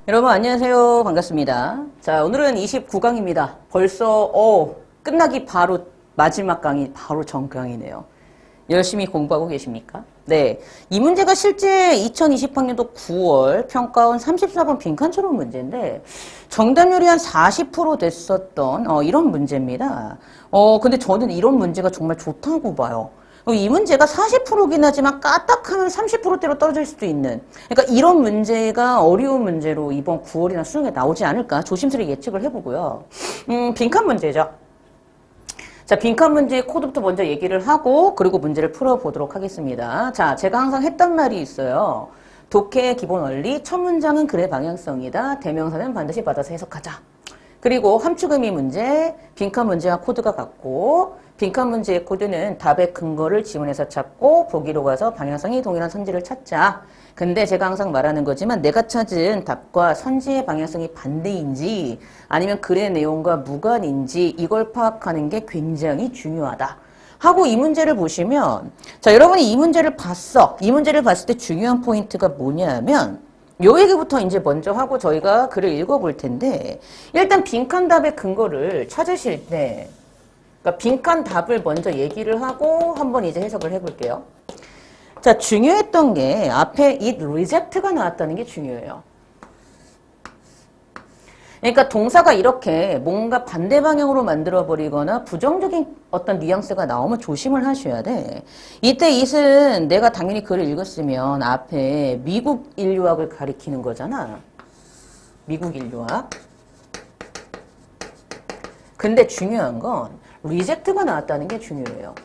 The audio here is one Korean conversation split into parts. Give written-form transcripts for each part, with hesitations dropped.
여러분 안녕하세요. 반갑습니다. 자, 오늘은 29강입니다. 벌써 끝나기 바로 마지막 강의, 바로 전 강이네요. 열심히 공부하고 계십니까? 네. 이 문제가 실제 2020학년도 9월 평가원 34번 빈칸처럼 문제인데 정답률이 한 40% 됐었던 이런 문제입니다. 근데 저는 이런 문제가 정말 좋다고 봐요. 이 문제가 40%긴 하지만 까딱하면 30%대로 떨어질 수도 있는, 그러니까 이런 문제가 어려운 문제로 이번 9월이나 수능에 나오지 않을까 조심스레 예측을 해보고요. 빈칸 문제죠. 자, 빈칸 문제 코드부터 먼저 얘기를 하고 그리고 문제를 풀어보도록 하겠습니다. 자, 제가 항상 했던 말이 있어요. 독해의 기본 원리, 첫 문장은 글의 방향성이다. 대명사는 반드시 받아서 해석하자. 그리고 함축의미 문제, 빈칸 문제와 코드가 같고, 빈칸 문제의 코드는 답의 근거를 지문에서 찾고 보기로 가서 방향성이 동일한 선지를 찾자. 근데 제가 항상 말하는 거지만 내가 찾은 답과 선지의 방향성이 반대인지 아니면 글의 내용과 무관인지 이걸 파악하는 게 굉장히 중요하다. 하고 이 문제를 보시면, 자, 여러분이 이 문제를 봤어. 이 문제를 봤을 때 중요한 포인트가 뭐냐면 요 얘기부터 이제 먼저 하고 저희가 글을 읽어볼 텐데, 일단 빈칸 답의 근거를 찾으실 때, 그러니까 빈칸 답을 먼저 얘기를 하고 한번 이제 해석을 해볼게요. 자, 중요했던 게 앞에 it reject가 나왔다는 게 중요해요. 그러니까 동사가 이렇게 뭔가 반대 방향으로 만들어버리거나 부정적인 어떤 뉘앙스가 나오면 조심을 하셔야 돼. 이때 it은 내가 당연히 글을 읽었으면 앞에 미국 인류학을 가리키는 거잖아. 미국 인류학. 근데 중요한 건 reject가 나왔다는 게 중요해요.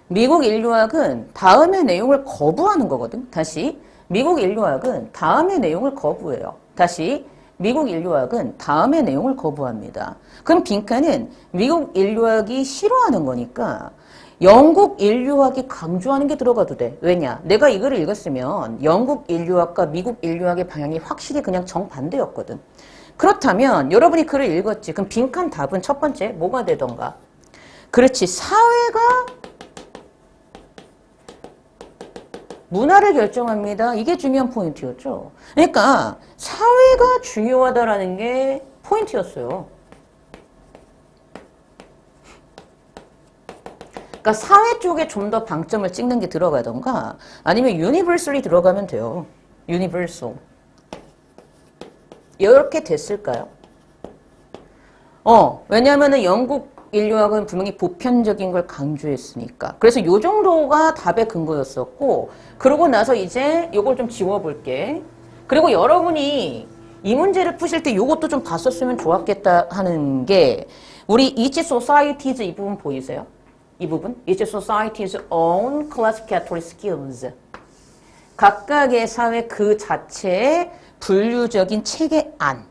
미국 인류학은 다음의 내용을 거부하는 거거든. 다시, 미국 인류학은 다음의 내용을 거부해요. 다시, 미국 인류학은 다음의 내용을 거부합니다. 그럼 빈칸은 미국 인류학이 싫어하는 거니까 영국 인류학이 강조하는 게 들어가도 돼. 왜냐? 내가 이 글을 읽었으면 영국 인류학과 미국 인류학의 방향이 확실히 그냥 정반대였거든. 그렇다면 여러분이 글을 읽었지. 그럼 빈칸 답은 첫 번째 뭐가 되던가? 그렇지. 사회가 문화를 결정합니다. 이게 중요한 포인트였죠. 그러니까 사회가 중요하다라는 게 포인트였어요. 그러니까 사회 쪽에 좀 더 방점을 찍는 게 들어가던가 아니면 universal이 들어가면 돼요. universal. 이렇게 됐을까요? 왜냐하면은 영국 인류학은 분명히 보편적인 걸 강조했으니까. 그래서 요 정도가 답의 근거였었고, 그러고 나서 이제 요걸 좀 지워볼게. 그리고 여러분이 이 문제를 푸실 때 요것도 좀 봤었으면 좋았겠다 하는 게, 우리 each society's 이 부분 보이세요? 이 부분? each society's own classificatory skills. 각각의 사회 그 자체의 분류적인 체계안.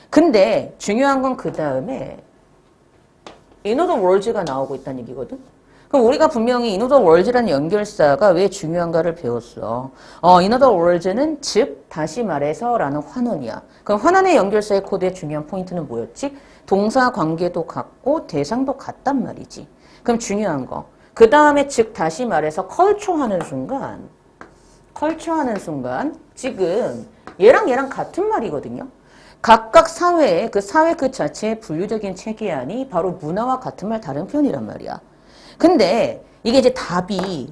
근데 중요한 건 그 다음에 in other words가 나오고 있다는 얘기거든. 그럼 우리가 분명히 in other words라는 연결사가 왜 중요한가를 배웠어. in other words는 즉 다시 말해서 라는 환원이야. 그럼 환원의 연결사의 코드의 중요한 포인트는 뭐였지? 동사 관계도 같고 대상도 같단 말이지. 그럼 중요한 거. 그 다음에 즉 다시 말해서 culture 하는 순간 지금 얘랑 같은 말이거든요. 각각 사회의 그 사회 그 자체의 분류적인 체계안이 바로 문화와 같은 말 다른 표현이란 말이야. 근데 이게 이제 답을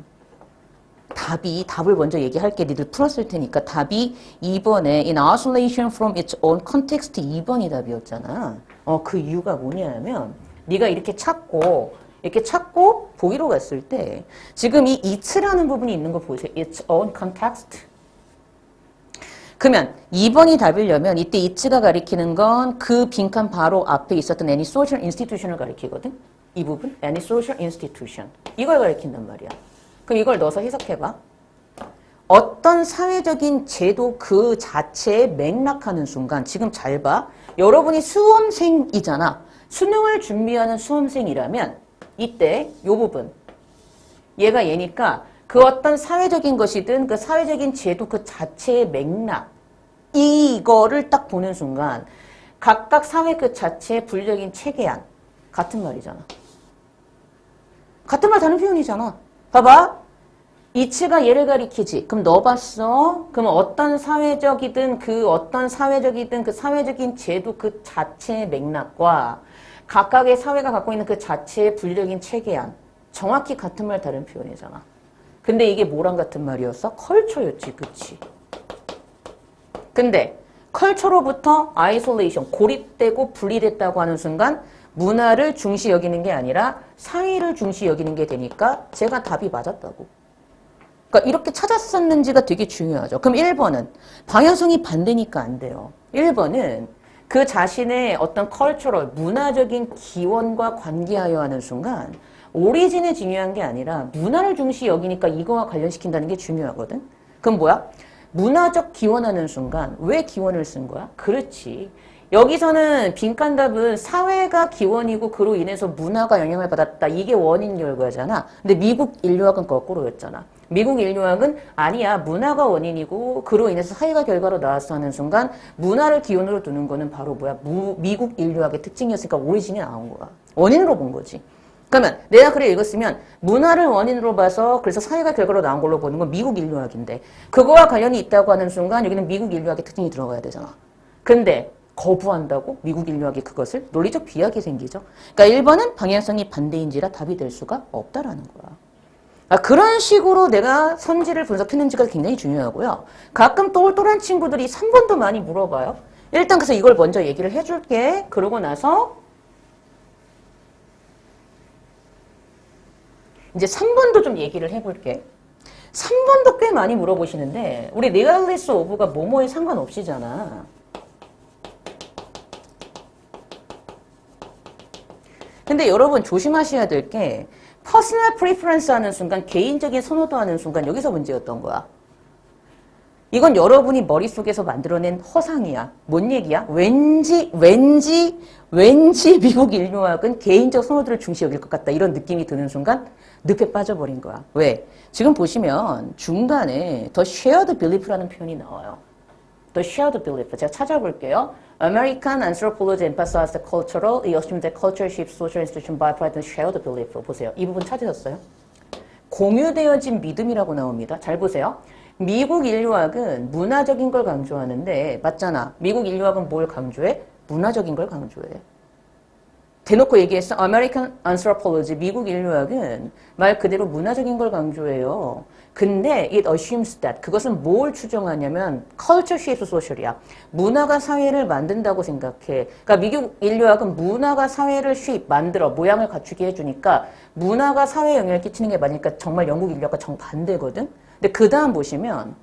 먼저 얘기할게. 니들 풀었을 테니까 답이 2번에 in isolation from its own context 2번이 답이었잖아. 그 이유가 뭐냐면 네가 이렇게 찾고 보기로 갔을 때 지금 이 it라는 부분이 있는 거 보이세요? its own context. 그러면 2번이 답이려면 이때 it가 가리키는 건 그 빈칸 바로 앞에 있었던 any social institution을 가리키거든. 이 부분 any social institution 이걸 가리킨단 말이야. 그럼 이걸 넣어서 해석해봐. 어떤 사회적인 제도 그 자체에 맥락하는 순간 지금 잘 봐. 여러분이 수험생이잖아. 수능을 준비하는 수험생이라면 이때 요 부분 얘가 얘니까 그 어떤 사회적인 것이든 그 사회적인 제도 그 자체의 맥락 이거를 딱 보는 순간 각각 사회 그 자체의 분류적인 체계안 같은 말이잖아. 같은 말 다른 표현이잖아. 봐봐. 이치가 얘를 가리키지. 그럼 너 봤어? 그럼 어떤 사회적이든 그 사회적인 제도 그 자체의 맥락과 각각의 사회가 갖고 있는 그 자체의 분력인 체계안. 정확히 같은 말 다른 표현이잖아. 근데 이게 뭐랑 같은 말이었어? 컬처였지, 그치? 근데 컬처로부터 아이솔레이션, 고립되고 분리됐다고 하는 순간 문화를 중시 여기는 게 아니라 사회를 중시 여기는 게 되니까 제가 답이 맞았다고. 그러니까 이렇게 찾았었는지가 되게 중요하죠. 그럼 1번은 방향성이 반대니까 안 돼요. 1번은 그 자신의 어떤 컬처럴, 문화적인 기원과 관계하여 하는 순간 오리진이 중요한 게 아니라 문화를 중시 여기니까 이거와 관련시킨다는 게 중요하거든. 그럼 뭐야? 문화적 기원하는 순간 왜 기원을 쓴 거야? 그렇지. 여기서는 빈칸답은 사회가 기원이고 그로 인해서 문화가 영향을 받았다. 이게 원인 결과잖아. 근데 미국 인류학은 거꾸로였잖아. 미국 인류학은 아니야. 문화가 원인이고 그로 인해서 사회가 결과로 나왔어 하는 순간 문화를 기원으로 두는 거는 바로 뭐야? 미국 인류학의 특징이었으니까 오리진이 나온 거야. 원인으로 본 거지. 그러면 내가 그래 읽었으면 문화를 원인으로 봐서 그래서 사회가 결과로 나온 걸로 보는 건 미국 인류학인데 그거와 관련이 있다고 하는 순간 여기는 미국 인류학의 특징이 들어가야 되잖아. 근데 거부한다고 미국 인류학이 그것을 논리적 비약이 생기죠. 그러니까 1번은 방향성이 반대인지라 답이 될 수가 없다라는 거야. 그런 식으로 내가 선지를 분석했는지가 굉장히 중요하고요. 가끔 똘똘한 친구들이 3번도 많이 물어봐요. 일단 그래서 이걸 먼저 얘기를 해줄게. 그러고 나서 이제 3번도 좀 얘기를 해볼게. 3번도 꽤 많이 물어보시는데 우리 regardless of가 뭐뭐에 상관없이잖아. 근데 여러분 조심하셔야 될 게 personal preference 하는 순간 개인적인 선호도 하는 순간 여기서 문제였던 거야. 이건 여러분이 머릿속에서 만들어낸 허상이야. 뭔 얘기야? 왠지 미국 인류학은 개인적 선호도를 중시 여길 것 같다. 이런 느낌이 드는 순간 늪에 빠져버린 거야. 왜? 지금 보시면 중간에 the shared belief라는 표현이 나와요. The shared belief. 제가 찾아볼게요. American anthropology emphasized the cultural, it assumed that culture shapes social institution by pride and shared belief. 보세요. 이 부분 찾으셨어요? 공유되어진 믿음이라고 나옵니다. 잘 보세요. 미국 인류학은 문화적인 걸 강조하는데 맞잖아. 미국 인류학은 뭘 강조해? 문화적인 걸 강조해. 대놓고 얘기했어. American anthropology, 미국 인류학은 말 그대로 문화적인 걸 강조해요. 근데 it assumes that, 그것은 뭘 추정하냐면 culture shapes social이야. 문화가 사회를 만든다고 생각해. 그러니까 미국 인류학은 문화가 사회를 만들어 모양을 갖추게 해주니까 문화가 사회에 영향을 끼치는 게 맞으니까 정말 영국 인류학과 정반대거든. 근데 그 다음 보시면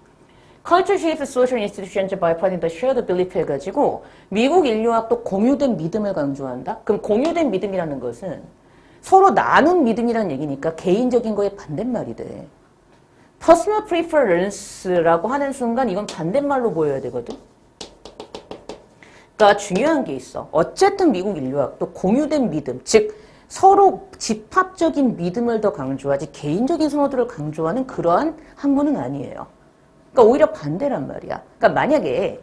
Culture shapes social institutions by providing the shared belief 해가지고 미국 인류학도 공유된 믿음을 강조한다? 그럼 공유된 믿음이라는 것은 서로 나눈 믿음이라는 얘기니까 개인적인 거에 반대말이 돼. Personal preference라고 하는 순간 이건 반대말로 보여야 되거든? 그러니까 중요한 게 있어. 어쨌든 미국 인류학도 공유된 믿음, 즉 서로 집합적인 믿음을 더 강조하지 개인적인 선호도를 강조하는 그러한 학문은 아니에요. 그러니까 오히려 반대란 말이야. 그러니까 만약에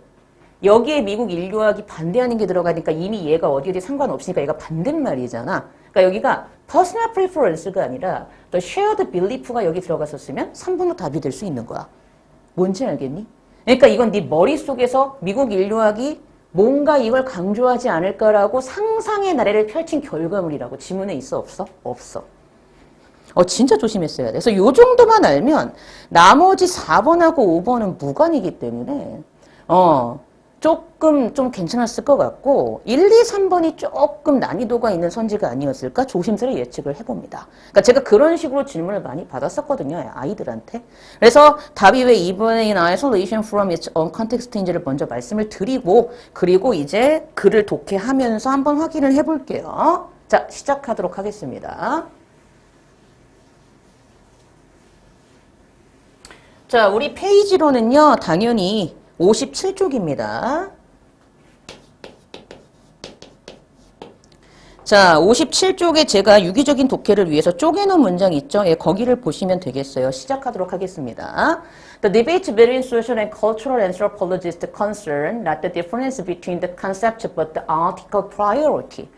여기에 미국 인류학이 반대하는 게 들어가니까 이미 얘가 어디 상관없으니까 얘가 반대말이잖아. 그러니까 여기가 personal preference가 아니라 the shared belief가 여기 들어갔었으면 3번도 답이 될 수 있는 거야. 뭔지 알겠니? 그러니까 이건 네 머릿속에서 미국 인류학이 뭔가 이걸 강조하지 않을까라고 상상의 나래를 펼친 결과물이라고. 지문에 있어 없어? 없어. 진짜 조심했어야 돼. 그래서 요 정도만 알면 나머지 4번하고 5번은 무관이기 때문에 조금 좀 괜찮았을 것 같고 1, 2, 3번이 조금 난이도가 있는 선지가 아니었을까 조심스레 예측을 해봅니다. 그러니까 제가 그런 식으로 질문을 많이 받았었거든요. 아이들한테. 그래서 답이 왜 2번에 in isolation from its own context인지를 먼저 말씀을 드리고 그리고 이제 글을 독해하면서 한번 확인을 해볼게요. 자, 시작하도록 하겠습니다. 자, 우리 페이지로는요, 당연히 57쪽입니다. 자, 57쪽에 제가 유기적인 독해를 위해서 쪼개놓은 문장 있죠? 예, 거기를 보시면 되겠어요. 시작하도록 하겠습니다. The debate between social and cultural anthropologists concern not the difference between the concepts but the article priority.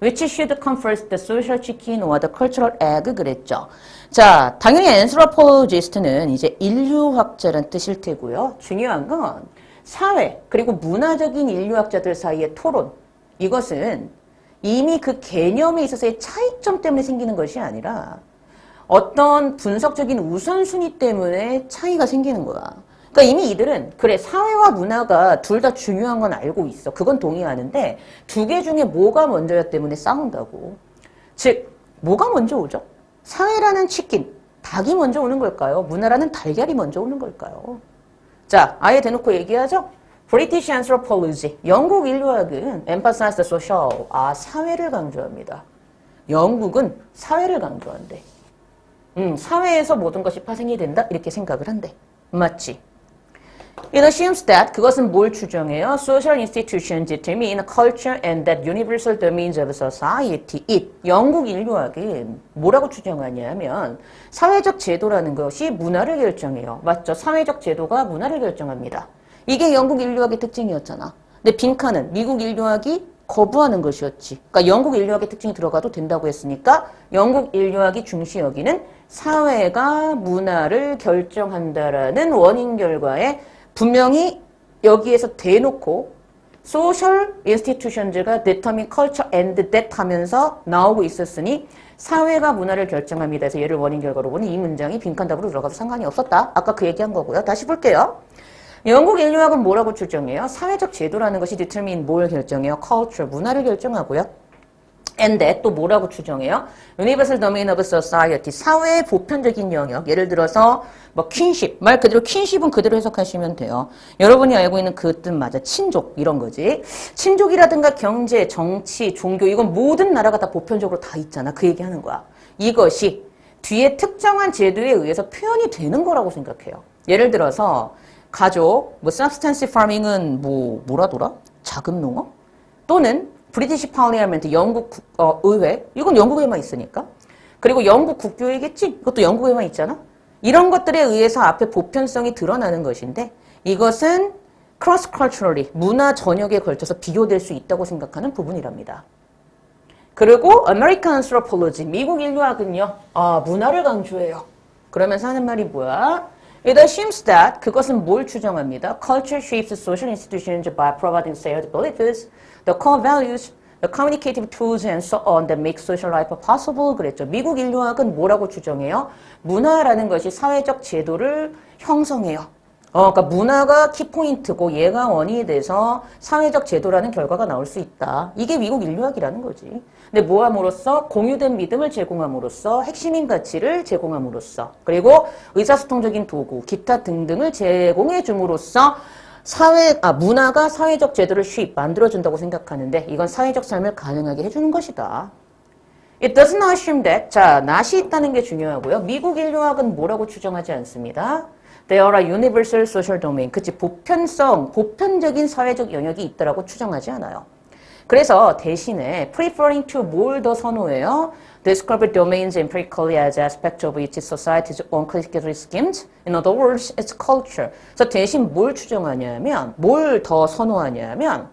Which should come first, the social chicken or the cultural egg? 그랬죠. 자, 당연히 anthropologist는 이제 인류학자란 뜻일 테고요. 중요한 건 사회 그리고 문화적인 인류학자들 사이의 토론. 이것은 이미 그 개념에 있어서의 차이점 때문에 생기는 것이 아니라 어떤 분석적인 우선순위 때문에 차이가 생기는 거야. 그러니까 이미 이들은 그래 사회와 문화가 둘 다 중요한 건 알고 있어. 그건 동의하는데 두 개 중에 뭐가 먼저야 때문에 싸운다고. 즉 뭐가 먼저 오죠? 사회라는 치킨, 닭이 먼저 오는 걸까요? 문화라는 달걀이 먼저 오는 걸까요? 자, 아예 대놓고 얘기하죠? British Anthropology, 영국 인류학은 emphasize the social, 사회를 강조합니다. 영국은 사회를 강조한대. 사회에서 모든 것이 파생이 된다? 이렇게 생각을 한대. 맞지? It assumes that 그것은 뭘 추정해요? Social institutions determine culture and that universal domains of society. It, 영국 인류학은 뭐라고 추정하냐면 사회적 제도라는 것이 문화를 결정해요. 맞죠? 사회적 제도가 문화를 결정합니다. 이게 영국 인류학의 특징이었잖아. 근데 빈칸은 미국 인류학이 거부하는 것이었지. 그러니까 영국 인류학의 특징이 들어가도 된다고 했으니까 영국 인류학이 중시 여기는 사회가 문화를 결정한다라는 원인 결과에 분명히 여기에서 대놓고 social institutions가 determine culture and that 하면서 나오고 있었으니 사회가 문화를 결정합니다. 해서 얘를 원인 결과로 보니 이 문장이 빈칸답으로 들어가도 상관이 없었다. 아까 그 얘기한 거고요. 다시 볼게요. 영국 인류학은 뭐라고 추정해요? 사회적 제도라는 것이 determine 뭘 결정해요? culture, 문화를 결정하고요. and that 또 뭐라고 추정해요? universal domain of society, 사회의 보편적인 영역. 예를 들어서 뭐 퀸십, 말 그대로 퀸십은 그대로 해석하시면 돼요. 여러분이 알고 있는 그 뜻 맞아. 친족 이런 거지. 친족이라든가 경제, 정치, 종교 이건 모든 나라가 다 보편적으로 다 있잖아. 그 얘기하는 거야. 이것이 뒤에 특정한 제도에 의해서 표현이 되는 거라고 생각해요. 예를 들어서 가족, 뭐 subsistence farming은 뭐라더라? 자금 농업? 또는 브리티시 파리아멘트, 영국 의회, 이건 영국에만 있으니까. 그리고 영국 국교회겠지? 이것도 영국에만 있잖아. 이런 것들에 의해서 앞에 보편성이 드러나는 것인데 이것은 cross culturally, 문화 전역에 걸쳐서 비교될 수 있다고 생각하는 부분이랍니다. 그리고 American Anthropology, 미국 인류학은요, 문화를 강조해요. 그러면서 하는 말이 뭐야? It assumes that 그것은 뭘 추정합니다. Culture shapes social institutions by providing shared beliefs, the core values, the communicative tools and so on that make social life possible. 그랬죠. 미국 인류학은 뭐라고 추정해요? 문화라는 것이 사회적 제도를 형성해요. 그러니까 문화가 키포인트고 얘가 원인이 돼서 사회적 제도라는 결과가 나올 수 있다. 이게 미국 인류학이라는 거지. 근데 뭐함으로써 공유된 믿음을 제공함으로써 핵심인 가치를 제공함으로써 그리고 의사소통적인 도구, 기타 등등을 제공해 줌으로써 문화가 사회적 제도를 만들어준다고 생각하는데 이건 사회적 삶을 가능하게 해주는 것이다. It does not assume that. 자, not이 있다는 게 중요하고요. 미국 인류학은 뭐라고 추정하지 않습니다. There are universal social domain. 그치, 보편적인 사회적 영역이 있다라고 추정하지 않아요. 그래서 대신에 preferring to 뭘 더 선호해요? Describe domains empirically as aspects of each society's own category schemes. In other words, its culture. 그래서 대신 뭘 추정하냐면, 뭘 더 선호하냐면,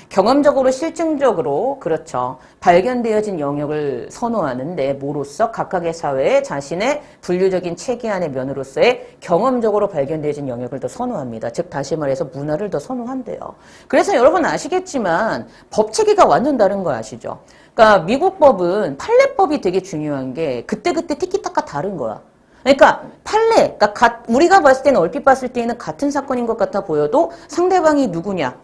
경험적으로 실증적으로 그렇죠. 발견되어진 영역을 선호하는데 뭐로서 각각의 사회에 자신의 분류적인 체계안의 면으로서의 경험적으로 발견되어진 영역을 더 선호합니다. 즉 다시 말해서 문화를 더 선호한대요. 그래서 여러분 아시겠지만 법 체계가 완전 다른 거 아시죠? 그러니까 미국 법은 판례법이 되게 중요한 게 그때그때 티키타카 다른 거야. 그러니까 판례, 그러니까 우리가 봤을 때는 얼핏 봤을 때는 같은 사건인 것 같아 보여도 상대방이 누구냐,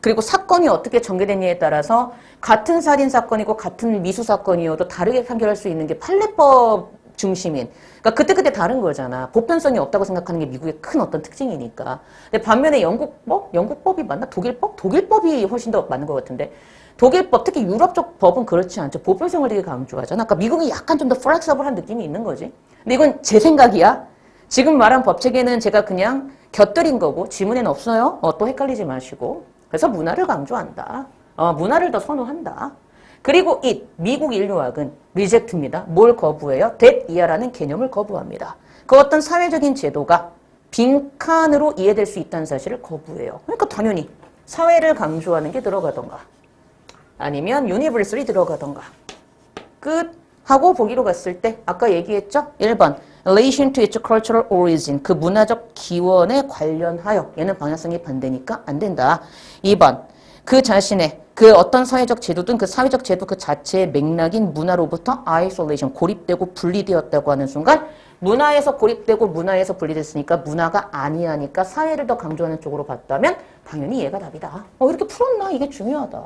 그리고 사건이 어떻게 전개되느냐에 따라서 같은 살인 사건이고 같은 미수 사건이어도 다르게 판결할 수 있는 게 판례법 중심인. 그러니까 그때그때 다른 거잖아. 보편성이 없다고 생각하는 게 미국의 큰 어떤 특징이니까. 근데 반면에 영국법이 맞나? 독일법이 훨씬 더 맞는 것 같은데. 독일법, 특히 유럽 쪽 법은 그렇지 않죠. 보편성을 되게 강조하잖아. 그러니까 미국이 약간 좀 더 플렉서블한 느낌이 있는 거지. 근데 이건 제 생각이야. 지금 말한 법 체계는 제가 그냥 곁들인 거고 지문에는 없어요. 또 헷갈리지 마시고. 그래서 문화를 강조한다. 문화를 더 선호한다. 그리고 미국 인류학은 리젝트입니다. 뭘 거부해요? that 이하라는 개념을 거부합니다. 그 어떤 사회적인 제도가 빈칸으로 이해될 수 있다는 사실을 거부해요. 그러니까 당연히 사회를 강조하는 게 들어가던가. 아니면 universally 들어가던가. 끝. 하고 보기로 갔을 때 아까 얘기했죠? 1번 relation to its cultural origin 그 문화적 기원에 관련하여 얘는 방향성이 반대니까 안 된다. 2번 그 자신의 그 어떤 사회적 제도든 그 사회적 제도 그 자체의 맥락인 문화로부터 isolation 고립되고 분리되었다고 하는 순간 문화에서 고립되고 문화에서 분리됐으니까 문화가 아니하니까 사회를 더 강조하는 쪽으로 봤다면 당연히 얘가 답이다. 이렇게 풀었나? 이게 중요하다.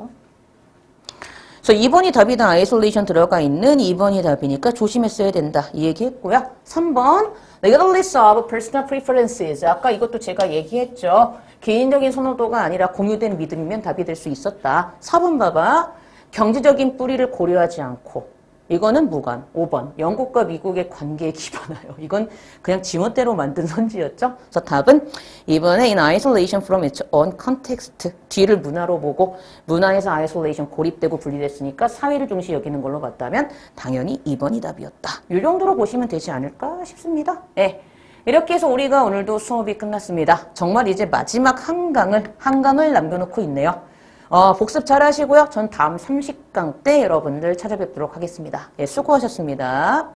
그래서 2번이 답이다. 아이솔레이션 들어가 있는 2번이 답이니까 조심했어야 된다. 이 얘기했고요. 3번 regardless of personal preferences. 아까 이것도 제가 얘기했죠. 개인적인 선호도가 아니라 공유된 믿음이면 답이 될 수 있었다. 4번 봐봐. 경제적인 뿌리를 고려하지 않고 이거는 무관. 5번 영국과 미국의 관계에 기반하여. 이건 그냥 지멋대로 만든 선지였죠. 그래서 답은 이번에 in isolation from its own context. 뒤를 문화로 보고 문화에서 isolation 고립되고 분리됐으니까 사회를 중시 여기는 걸로 봤다면 당연히 2번이 답이었다. 이 정도로 보시면 되지 않을까 싶습니다. 네. 이렇게 해서 우리가 오늘도 수업이 끝났습니다. 정말 이제 마지막 한 강을 남겨놓고 있네요. 복습 잘 하시고요. 전 다음 30강 때 여러분들 찾아뵙도록 하겠습니다. 예, 수고하셨습니다.